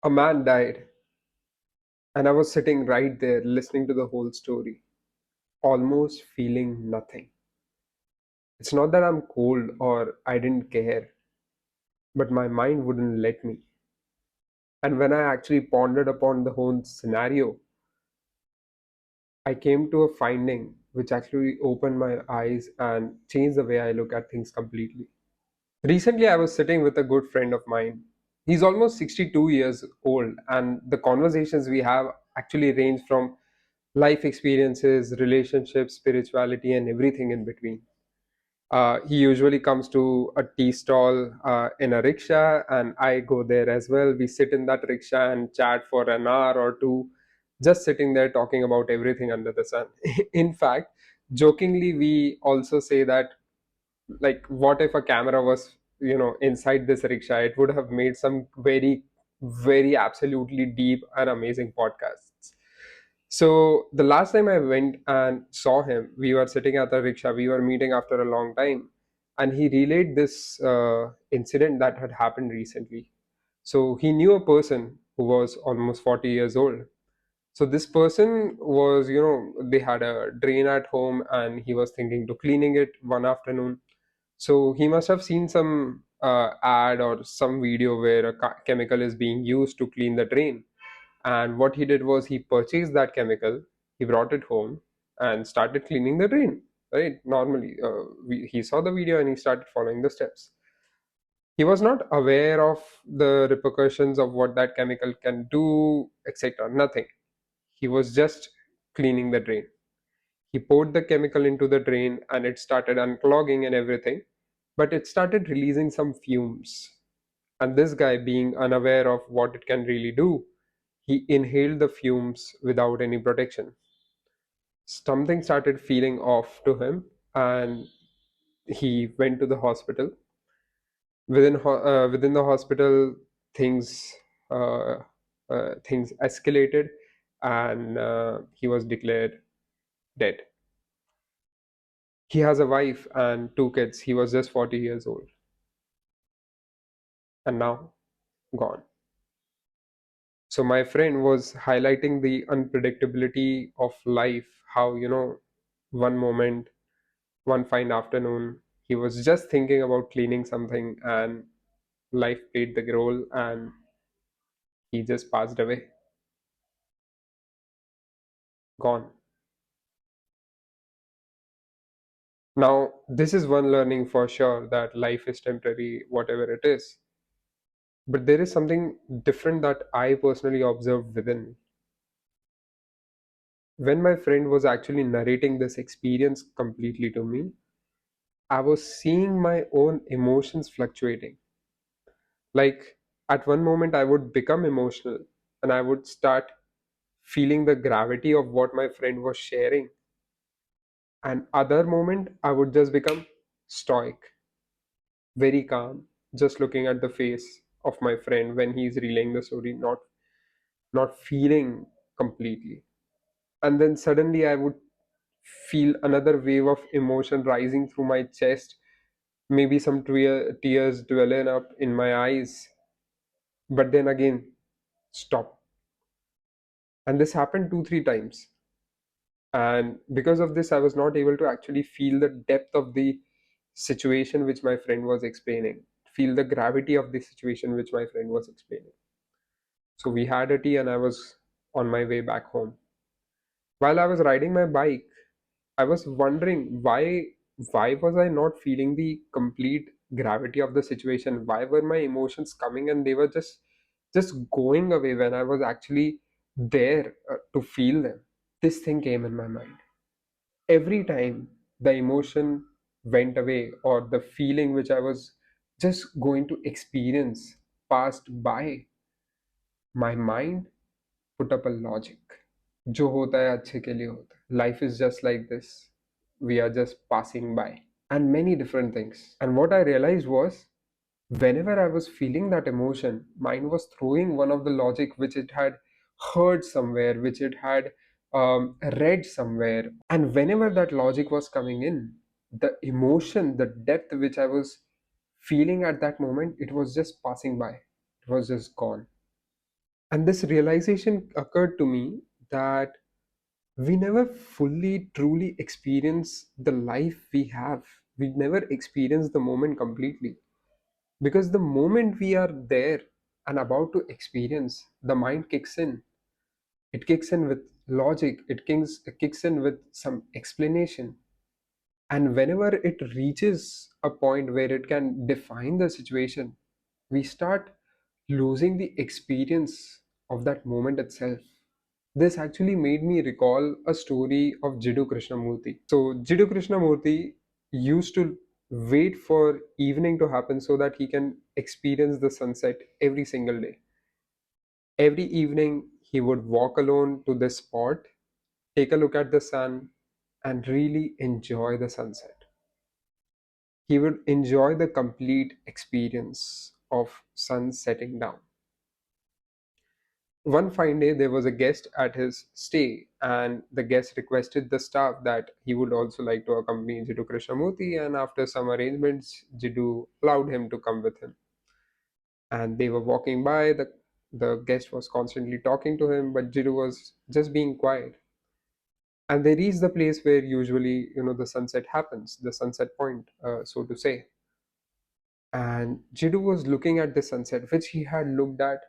A man died, and I was sitting right there listening to the whole story, almost feeling nothing. It's not that I'm cold or I didn't care, but my mind wouldn't let me. And when I actually pondered upon the whole scenario, I came to a finding which actually opened my eyes and changed the way I look at things completely. Recently, I was sitting with a good friend of mine. He's almost 62 years old, and the conversations we have actually range from life experiences, relationships, spirituality, and everything in between. He usually comes to a tea stall in a rickshaw, and I go there as well. We sit in that rickshaw and chat for an hour or two, just sitting there talking about everything under the sun. In fact, jokingly, we also say that, like, what if a camera was, inside this rickshaw? It would have made some very, very absolutely deep and amazing podcasts. So the last time I went and saw him, we were sitting at the rickshaw. We were meeting after a long time, and he relayed this incident that had happened recently. So he knew a person who was almost 40 years old. So this person was, they had a drain at home, and he was thinking to cleaning it one afternoon. So he must have seen some ad or some video where a chemical is being used to clean the drain. And what he did was he purchased that chemical, he brought it home, and started cleaning the drain. Right? Normally, he saw the video and he started following the steps. He was not aware of the repercussions of what that chemical can do, etc. Nothing. He was just cleaning the drain. He poured the chemical into the drain and it started unclogging and everything, but it started releasing some fumes. And this guy, being unaware of what it can really do, he inhaled the fumes without any protection. Something started feeling off to him, and he went to the hospital. Within the hospital, things uh, things escalated, and he was declared dead. He has a wife and two kids. He was just 40 years old, and now gone. So my friend was highlighting the unpredictability of life, how, one moment, one fine afternoon, he was just thinking about cleaning something, and life played the role, and he just passed away, gone. Now, this is one learning for sure, that life is temporary, whatever it is. But there is something different that I personally observed within me. When my friend was actually narrating this experience completely to me, I was seeing my own emotions fluctuating. Like, at one moment, I would become emotional and I would start feeling the gravity of what my friend was sharing. And other moment, I would just become stoic, very calm, just looking at the face of my friend when he's relaying the story, not feeling completely. And then suddenly I would feel another wave of emotion rising through my chest, maybe some tears dwelling up in my eyes, but then again stop. And this happened 2 3 times, and because of this I was not able to actually feel the depth of the situation which my friend was explaining, feel the gravity of the situation which my friend was explaining. So we had a tea and I was on my way back home. While I was riding my bike, I was wondering why was I not feeling the complete gravity of the situation? Why were my emotions coming and they were just going away when I was actually there to feel them? This thing came in my mind. Every time the emotion went away or the feeling which I was just going to experience passed by, my mind put up a logic. जो होता है अच्छे के लिए होता है. Life is just like this. We are just passing by. And many different things. And what I realized was, whenever I was feeling that emotion, mind was throwing one of the logic which it had heard somewhere, which it had read somewhere. And whenever that logic was coming in, the emotion, the depth which I was feeling at that moment, it was just passing by. It was just gone. And this realization occurred to me that we never fully truly experience the life we have. We never experience the moment completely. Because the moment we are there and about to experience, the mind kicks in. It kicks in with logic, it kicks in with some explanation. And whenever it reaches a point where it can define the situation, we start losing the experience of that moment itself. This actually made me recall a story of Jiddu Krishnamurti. So, Jiddu Krishnamurti used to wait for evening to happen so that he can experience the sunset every single day. Every evening, he would walk alone to this spot, take a look at the sun, and really enjoy the sunset. He would enjoy the complete experience of sun setting down. One fine day, there was a guest at his stay, and the guest requested the staff that he would also like to accompany Jiddu Krishnamurti. And after some arrangements, Jiddu allowed him to come with him. And they were walking by. The guest was constantly talking to him, but Jiddu was just being quiet. And they reached the place where usually, the sunset happens, the sunset point, so to say. And Jiddu was looking at the sunset, which he had looked at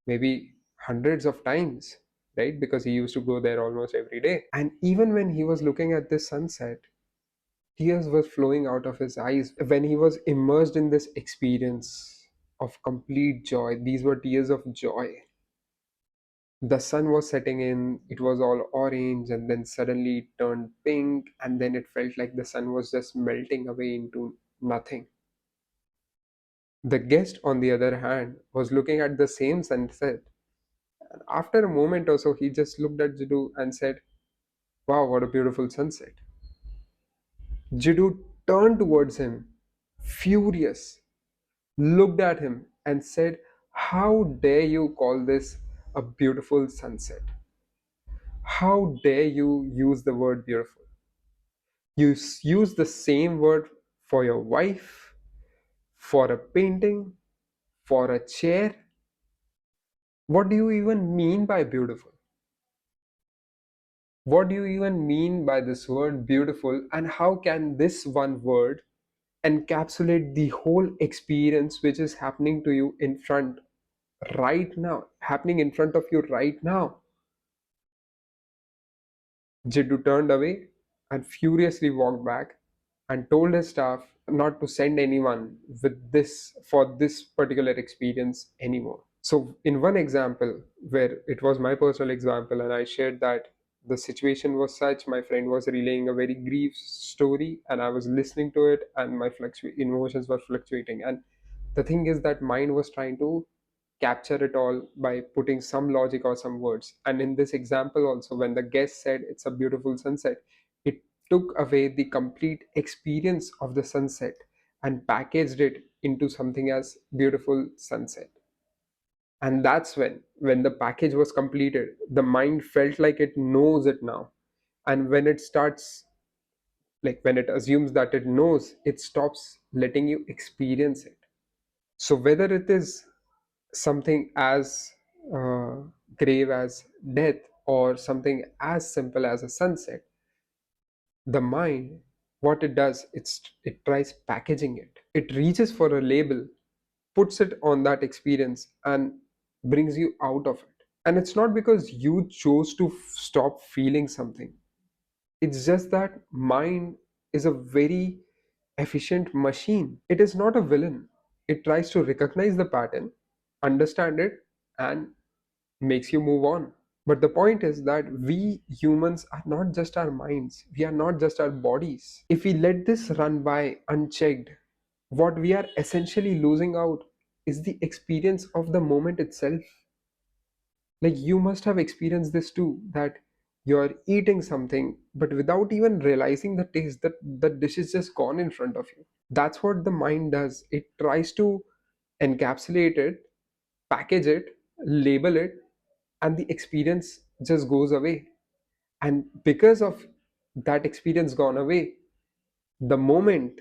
maybe hundreds of times, right? Because he used to go there almost every day. And even when he was looking at this sunset, tears were flowing out of his eyes. When he was immersed in this experience of complete joy, these were tears of joy. The sun was setting in, it was all orange, and then suddenly it turned pink, and then it felt like the sun was just melting away into nothing. The guest, on the other hand, was looking at the same sunset. After a moment or so, he just looked at Jiddu and said, "Wow, what a beautiful sunset." Jiddu turned towards him, furious, looked at him, and said, "How dare you call this a beautiful sunset? How dare you use the word beautiful? You use the same word for your wife, for a painting, for a chair. What do you even mean by beautiful? What do you even mean by this word beautiful? And how can this one word encapsulate the whole experience which is happening to you in front right now, happening in front of you right now?" Jiddu turned away and furiously walked back and told his staff not to send anyone with this for this particular experience anymore. So, in one example, where it was my personal example, and I shared that the situation was such, my friend was relaying a very grief story, and I was listening to it, and my emotions were fluctuating. And the thing is that mind was trying to capture it all by putting some logic or some words. And in this example, also, when the guest said it's a beautiful sunset, it took away the complete experience of the sunset and packaged it into something as beautiful sunset. And that's when the package was completed, the mind felt like it knows it now. And when it starts, like when it assumes that it knows, it stops letting you experience it. So whether it is something as uh, grave as death or something as simple as a sunset, the mind, what it does, it tries packaging it. It reaches for a label, puts it on that experience, and brings you out of it. And it's not because you chose to stop feeling something. It's just that mind is a very efficient machine. It is not a villain. It tries to recognize the pattern, understand it, and makes you move on. But the point is that we humans are not just our minds, we are not just our bodies. If we let this run by unchecked, what we are essentially losing out is the experience of the moment itself. Like you must have experienced this too, that you're eating something, but without even realizing the taste, that the dish is just gone in front of you. That's what the mind does. It tries to encapsulate it, package it, label it, and the experience just goes away. And because of that experience gone away, the moment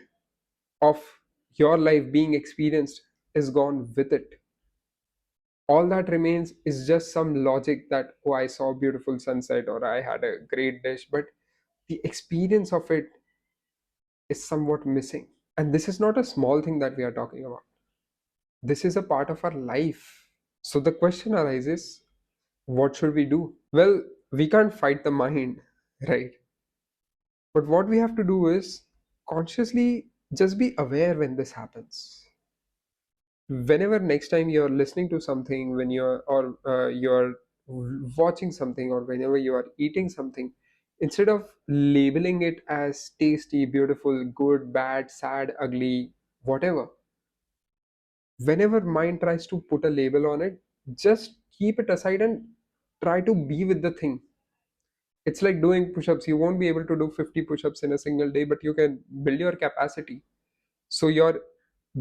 of your life being experienced is gone with it. All that remains is just some logic that, oh, I saw a beautiful sunset or I had a great dish, but the experience of it is somewhat missing. And this is not a small thing that we are talking about. This is a part of our life. So the question arises, what should we do? Well, we can't fight the mind, right? But what we have to do is consciously just be aware when this happens. Whenever next time you're listening to something, when you're watching something, or whenever you are eating something, instead of labeling it as tasty, beautiful, good, bad, sad, ugly, whatever, whenever mind tries to put a label on it, just keep it aside and try to be with the thing. It's like doing push-ups. You won't be able to do 50 push-ups in a single day, but you can build your capacity. So you're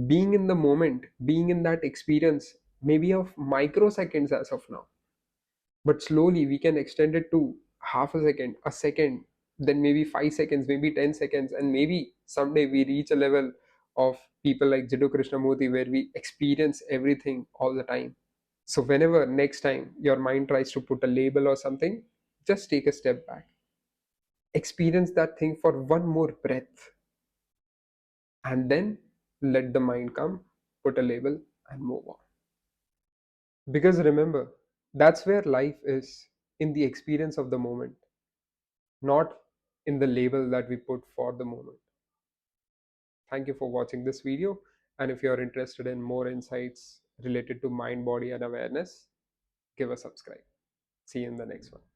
being in the moment, being in that experience, maybe of microseconds as of now, but slowly we can extend it to half a second, then maybe 5 seconds, maybe 10 seconds, and maybe someday we reach a level of people like Jiddu Krishnamurti where we experience everything all the time. So whenever next time your mind tries to put a label or something, just take a step back, experience that thing for one more breath, and then let the mind come, put a label, and move on. Because remember, that's where life is, in the experience of the moment, not in the label that we put for the moment. Thank you for watching this video. And if you're interested in more insights related to mind, body, and awareness, give a subscribe. See you in the next one.